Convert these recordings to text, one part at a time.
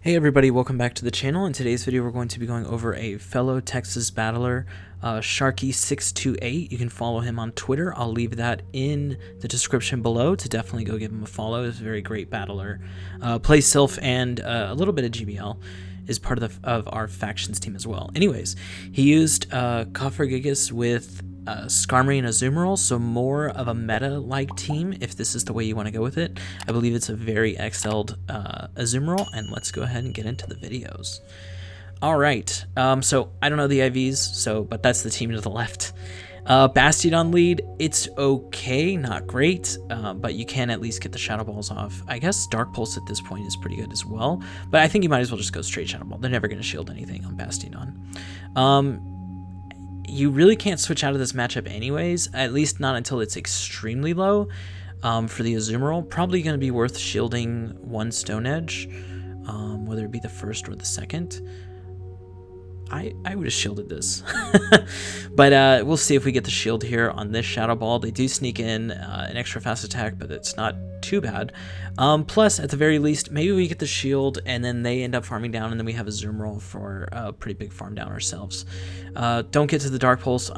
Hey everybody, welcome back to the channel. In today's video we're going to be going over a fellow Texas battler, Sharky628. You can follow him on Twitter. I'll leave that in the description below to definitely go give him a follow. He's a very great battler. Plays Sylph and a little bit of GBL. Is part of our factions team as well. Anyways, he used Cofagrigous with Skarmory and Azumarill, so more of a meta-like team if this is the way you want to go with it. I believe it's a very excelled Azumarill, and let's go ahead and get into the videos. Alright, so I don't know the IVs, but that's the team to the left. Bastiodon lead, it's okay, not great, but you can at least get the Shadow Balls off. I guess Dark Pulse at this point is pretty good as well, but I think you might as well just go straight Shadow Ball. They're never going to shield anything on Bastiodon. You really can't switch out of this matchup anyways, at least not until it's extremely low. For the Azumarill, probably going to be worth shielding one Stone Edge, whether it be the first or the second. I would have shielded this, but we'll see if we get the shield here on this Shadow Ball. They do sneak in an extra fast attack, but it's not too bad. Plus, at the very least, maybe we get the shield, and then they end up farming down, and then we have a Azumarill for a pretty big farm down ourselves. Don't get to the Dark Pulse,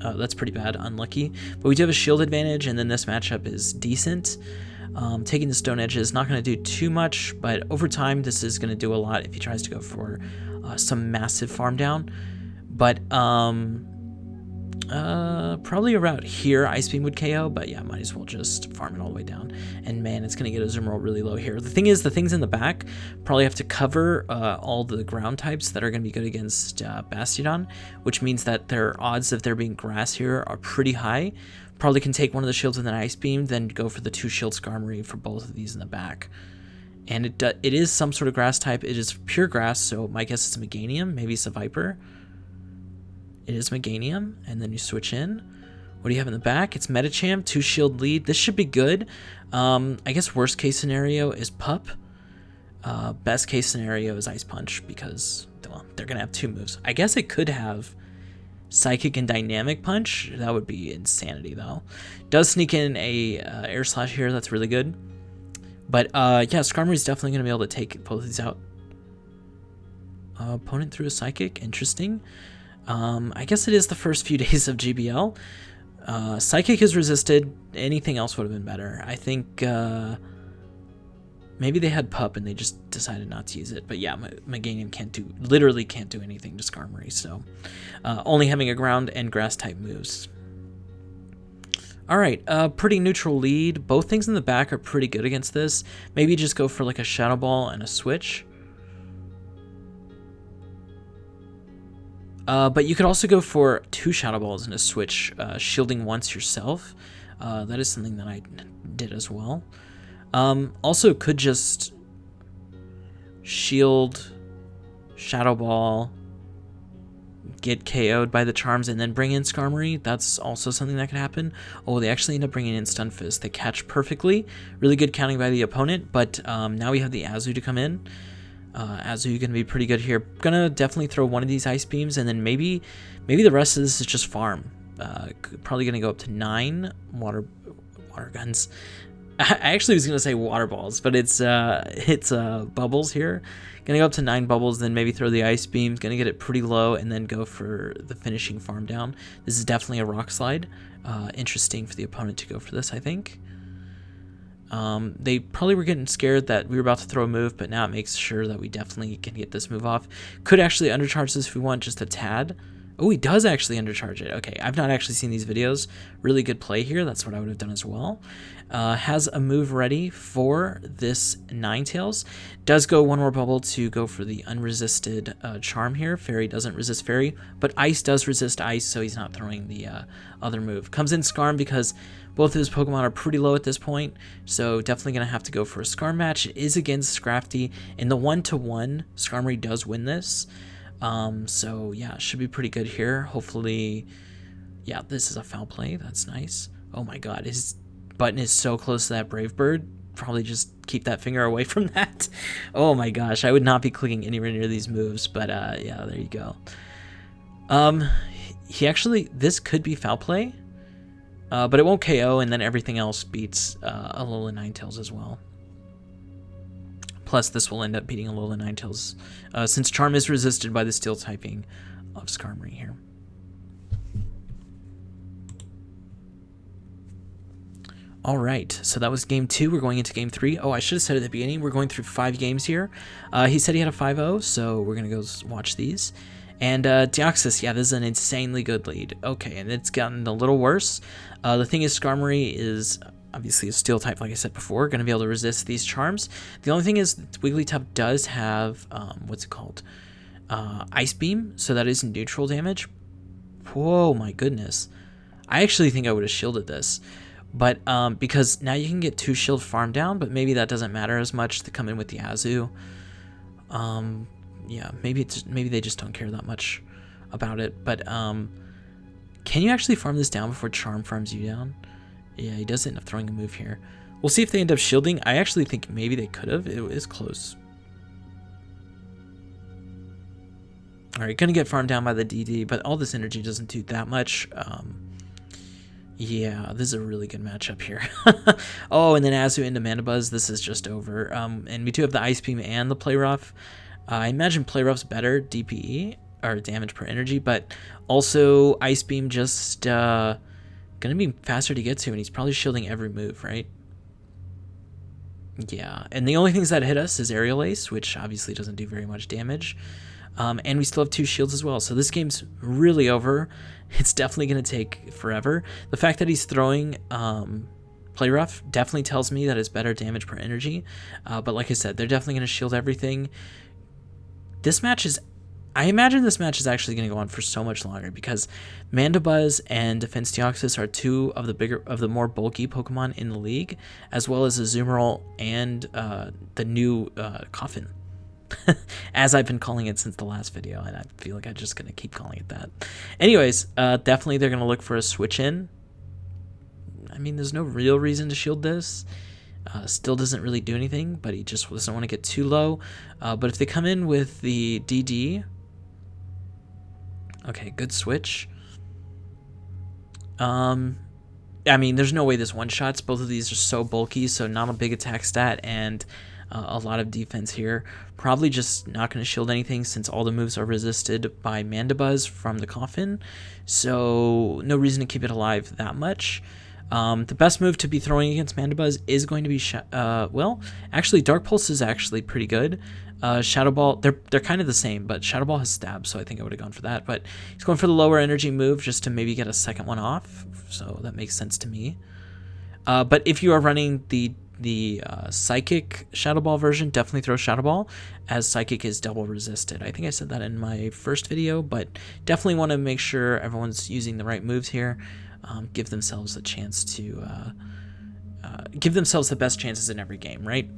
that's pretty bad, unlucky. But we do have a shield advantage, and then this matchup is decent. Taking the Stone Edge is not going to do too much, but over time, this is going to do a lot if he tries to go for some massive farm down. But probably around here Ice Beam would KO, but yeah, might as well just farm it all the way down. And man, it's gonna get Azumarill really low here. The thing is, the things in the back probably have to cover all the ground types that are gonna be good against Bastiodon, which means that their odds of there being grass here are pretty high. Probably can take one of the shields with an Ice Beam, then go for the 2-shield Skarmory for both of these in the back. And it is some sort of grass type. It is pure grass, so my guess is a Meganium. Maybe it's a Viper. It is Meganium, and then you switch in. What do you have in the back? It's Medicham, 2-shield lead. This should be good. I guess worst case scenario is Pup. Best case scenario is Ice Punch, because well, they're going to have 2 moves. I guess it could have Psychic and Dynamic Punch. That would be insanity, though. Does sneak in a Air Slash here. That's really good. But yeah, Skarmory's definitely going to be able to take both of these out. Opponent through a Psychic. Interesting. I guess it is the first few days of GBL. Psychic is resisted. Anything else would have been better. I think maybe they had Pup and they just decided not to use it. But yeah, Meganium literally can't do anything to Skarmory. So only having a ground and grass type moves. Alright, pretty neutral lead. Both things in the back are pretty good against this. Maybe just go for like a Shadow Ball and a switch. But you could also go for 2 Shadow Balls and a switch, shielding once yourself. That is something that I did as well. Also could just shield, Shadow Ball, get KO'd by the charms, and then bring in Skarmory. That's also something that could happen. Oh, they actually end up bringing in Stun Fist. They catch perfectly. Really good counting by the opponent, but now we have the Azu to come in. Azu going to be pretty good here. Gonna definitely throw one of these Ice Beams, and then maybe the rest of this is just farm. Probably going to go up to 9 water guns. I actually was going to say water balls, but it's bubbles here. Gonna go up to 9 bubbles, then maybe throw the Ice Beams. Gonna get it pretty low, and then go for the finishing farm down. This is definitely a Rock Slide. Interesting for the opponent to go for this, I think. They probably were getting scared that we were about to throw a move, but now it makes sure that we definitely can get this move off. Could actually undercharge this if we want, just a tad. Oh, he does actually undercharge it. Okay, I've not actually seen these videos. Really good play here. That's what I would have done as well. Has a move ready for this Ninetales. Does go 1 more bubble to go for the unresisted charm here. Fairy doesn't resist Fairy, but Ice does resist Ice, so he's not throwing the other move. Comes in Skarm because both of his Pokemon are pretty low at this point, so definitely going to have to go for a Skarm match. It is against Scrafty. In the 1-to-1, Skarmory does win this. So yeah, should be pretty good here. Hopefully, yeah, this is a foul play. That's nice. Oh my god, his button is so close to that Brave Bird. Probably just keep that finger away from that. Oh my gosh, I would not be clicking anywhere near these moves, but yeah, there you go. This could be foul play, but it won't KO, and then everything else beats Alola Ninetales as well. Plus, this will end up beating Alola Ninetales, since Charm is resisted by the Steel typing of Skarmory here. All right, so that was game 2. We're going into game 3. Oh, I should have said at the beginning, we're going through 5 games here. He said he had a 5-0, so we're going to go watch these. And Deoxys, yeah, this is an insanely good lead. Okay, and it's gotten a little worse. The thing is, Skarmory is obviously a Steel type, like I said before, going to be able to resist these charms. The only thing is, Wigglytuff does have, what's it called? Ice Beam, so that is neutral damage. Whoa, my goodness. I actually think I would have shielded this. But because now you can get 2 shield farm down, but maybe that doesn't matter as much to come in with the Azu. Yeah, maybe they just don't care that much about it. But can you actually farm this down before Charm farms you down? Yeah, he does end up throwing a move here. We'll see if they end up shielding. I actually think maybe they could have. It is close. All right, gonna get farmed down by the DD, but all this energy doesn't do that much. Yeah, this is a really good matchup here. Oh, and then Azu into Mandibuzz. This is just over. And we do have the Ice Beam and the Play Rough. I imagine Play Rough's better DPE, or damage per energy, but also Ice Beam just gonna be faster to get to, and he's probably shielding every move, right? Yeah, and the only things that hit us is Aerial Ace, which obviously doesn't do very much damage. And we still have 2 shields as well. So this game's really over. It's definitely going to take forever. The fact that he's throwing Play Rough definitely tells me that it's better damage per energy. But like I said, they're definitely going to shield everything. This match is... I imagine this match is actually going to go on for so much longer because Mandibuzz and Defense Deoxys are 2 of the more bulky Pokemon in the league, as well as Azumarill and the new Coffin. As I've been calling it since the last video, and I feel like I'm just going to keep calling it that. Anyways, definitely they're going to look for a switch in. I mean, there's no real reason to shield this. Still doesn't really do anything, but he just doesn't want to get too low. But if they come in with the DD... Okay, good switch. I mean, there's no way this one-shots. Both of these are so bulky, so not a big attack stat, and... a lot of defense here. Probably just not going to shield anything since all the moves are resisted by Mandibuzz from the Coffin. So no reason to keep it alive that much. The best move to be throwing against Mandibuzz is going to be... well, actually, Dark Pulse is actually pretty good. Shadow Ball, they're kind of the same, but Shadow Ball has stab, so I think I would have gone for that. But he's going for the lower energy move just to maybe get a second one off. So that makes sense to me. But if you are running the Psychic Shadow Ball version, definitely throw Shadow Ball, as Psychic is double resisted. I think I said that in my first video, but definitely want to make sure everyone's using the right moves here. Give themselves a chance to give themselves the best chances in every game, right?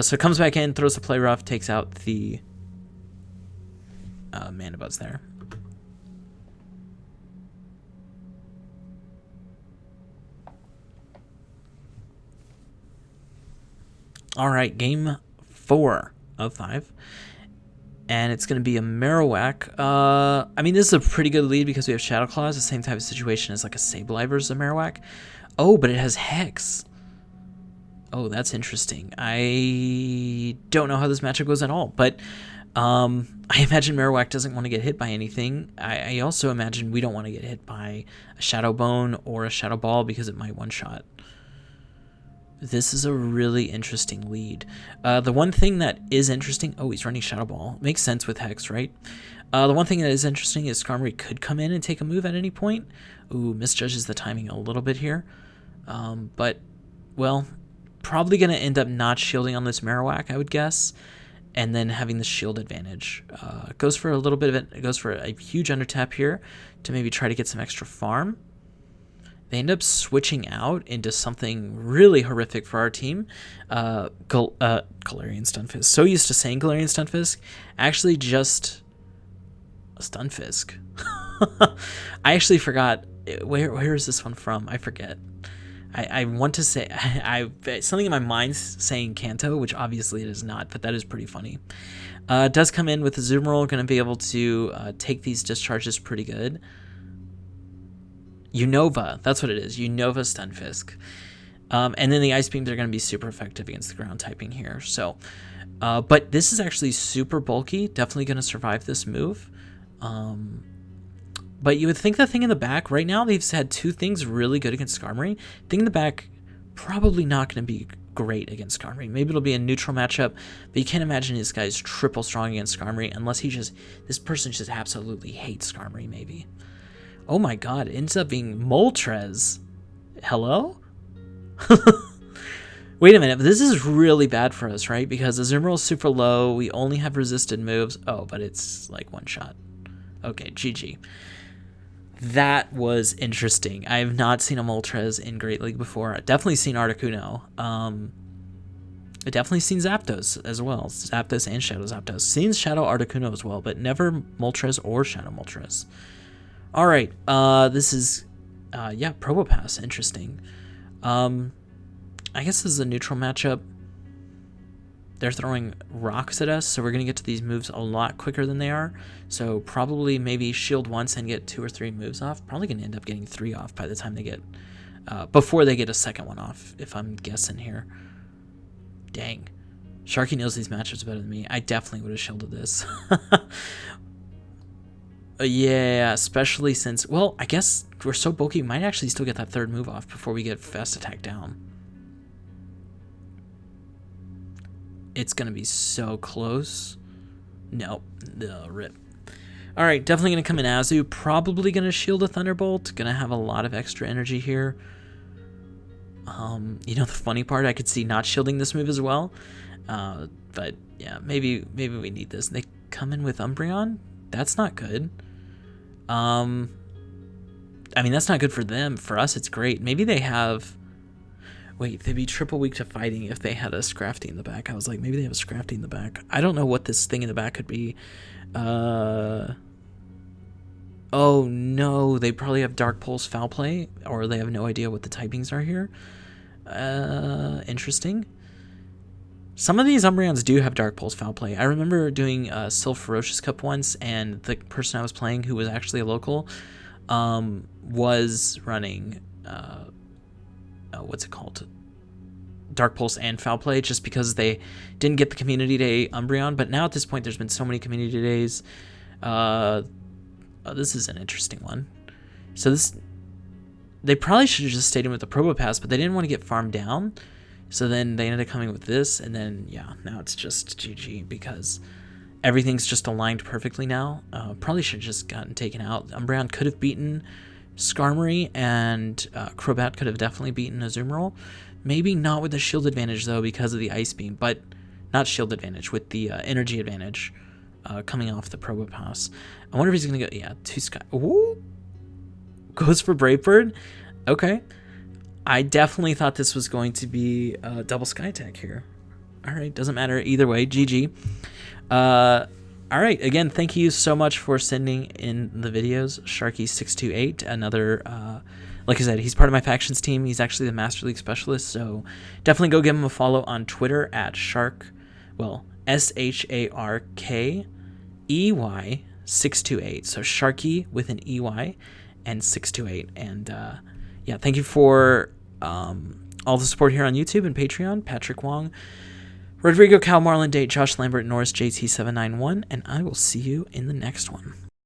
So it comes back in, throws the Play Rough, takes out the Mandibuzz there. All right, game 4 of 5, and it's going to be a Marowak. I mean, this is a pretty good lead because we have Shadow Claws, the same type of situation as like a Sableye versus a Marowak. Oh, but it has Hex. Oh, that's interesting. I don't know how this matchup goes at all, but I imagine Marowak doesn't want to get hit by anything. I also imagine we don't want to get hit by a Shadow Bone or a Shadow Ball because it might one-shot. This is a really interesting lead. The one thing that is interesting... Oh, he's running Shadow Ball. Makes sense with Hex, right? The one thing that is interesting is Skarmory could come in and take a move at any point. Ooh, misjudges the timing a little bit here. But, well, probably going to end up not shielding on this Marowak, I would guess. And then having the shield advantage. Goes for a little bit of it. It goes for a huge undertap here to maybe try to get some extra farm. They end up switching out into something really horrific for our team. Galarian Stunfisk. So used to saying Galarian Stunfisk. Actually just a Stunfisk. I actually forgot. Where is this one from? I forget. I want to say... something in my mind's saying Kanto, which obviously it is not, but that is pretty funny. It does come in with Azumarill. Going to be able to take these discharges pretty good. Unova, that's what it is. Unova Stunfisk. And then the Ice Beams are going to be super effective against the ground typing here. So, but this is actually super bulky. Definitely going to survive this move. But you would think the thing in the back, right now they've had two things really good against Skarmory. Thing in the back, probably not going to be great against Skarmory. Maybe it'll be a neutral matchup, but you can't imagine this guy's triple strong against Skarmory unless this person just absolutely hates Skarmory maybe. Oh my god, it ends up being Moltres. Hello? Wait a minute, this is really bad for us, right? Because Azumarill is super low, we only have resisted moves. Oh, but it's like one shot. Okay, GG. That was interesting. I have not seen a Moltres in Great League before. I've definitely seen Articuno. I've definitely seen Zapdos as well. Zapdos and Shadow Zapdos. Seen Shadow Articuno as well, but never Moltres or Shadow Moltres. Alright, this is, yeah, Probopass. Interesting. I guess this is a neutral matchup. They're throwing rocks at us, so we're going to get to these moves a lot quicker than they are. So probably maybe shield once and get 2 or 3 moves off. Probably going to end up getting 3 off by the time they get, before they get a second one off, if I'm guessing here. Dang. Sharky knows these matchups better than me. I definitely would have shielded this. Yeah, especially since, well, I guess we're so bulky, we might actually still get that 3rd move off before we get fast attack down. It's going to be so close. Nope. The rip. All right, definitely going to come in Azu. Probably going to shield a Thunderbolt. Going to have a lot of extra energy here. You know, the funny part, I could see not shielding this move as well. But yeah, maybe we need this. They come in with Umbreon. That's not good. I mean, that's not good for them. For us, it's great. Maybe they have... Wait, they'd be triple weak to fighting if they had a Scrafty in the back. I was like, maybe they have a Scrafty in the back. I don't know what this thing in the back could be. Oh no, they probably have Dark Pulse Foul Play, or they have no idea what the typings are here. Interesting. Some of these Umbreons do have Dark Pulse Foul Play. I remember doing a Sylph Ferocious Cup once, and the person I was playing, who was actually a local, was running... what's it called? Dark Pulse and Foul Play, just because they didn't get the Community Day Umbreon. But now at this point, there's been so many Community Days. This is an interesting one. So this, they probably should have just stayed in with the Probopass, but they didn't want to get farmed down. So then they ended up coming with this, and then, yeah, now it's just GG because everything's just aligned perfectly now. Probably should have just gotten taken out. Umbreon could have beaten Skarmory, and Crobat could have definitely beaten Azumarill. Maybe not with the shield advantage, though, because of the Ice Beam, but not shield advantage, with the energy advantage coming off the Probopass. I wonder if he's going to go, yeah, 2 Sky. Ooh! Goes for Brave Bird. Okay. I definitely thought this was going to be a double Sky Attack here. All right, doesn't matter either way. GG. All right, again, thank you so much for sending in the videos. Sharky628, another, like I said, he's part of my factions team. He's actually the Master League specialist, so definitely go give him a follow on Twitter at Shark, well, SHARKEY628. So Sharky with an EY and 628. And yeah, thank you for all the support here on YouTube and Patreon. Patrick Wong, Rodrigo, Cal, Marlon Date, Josh Lambert, Norris, JT791, and I will see you in the next one.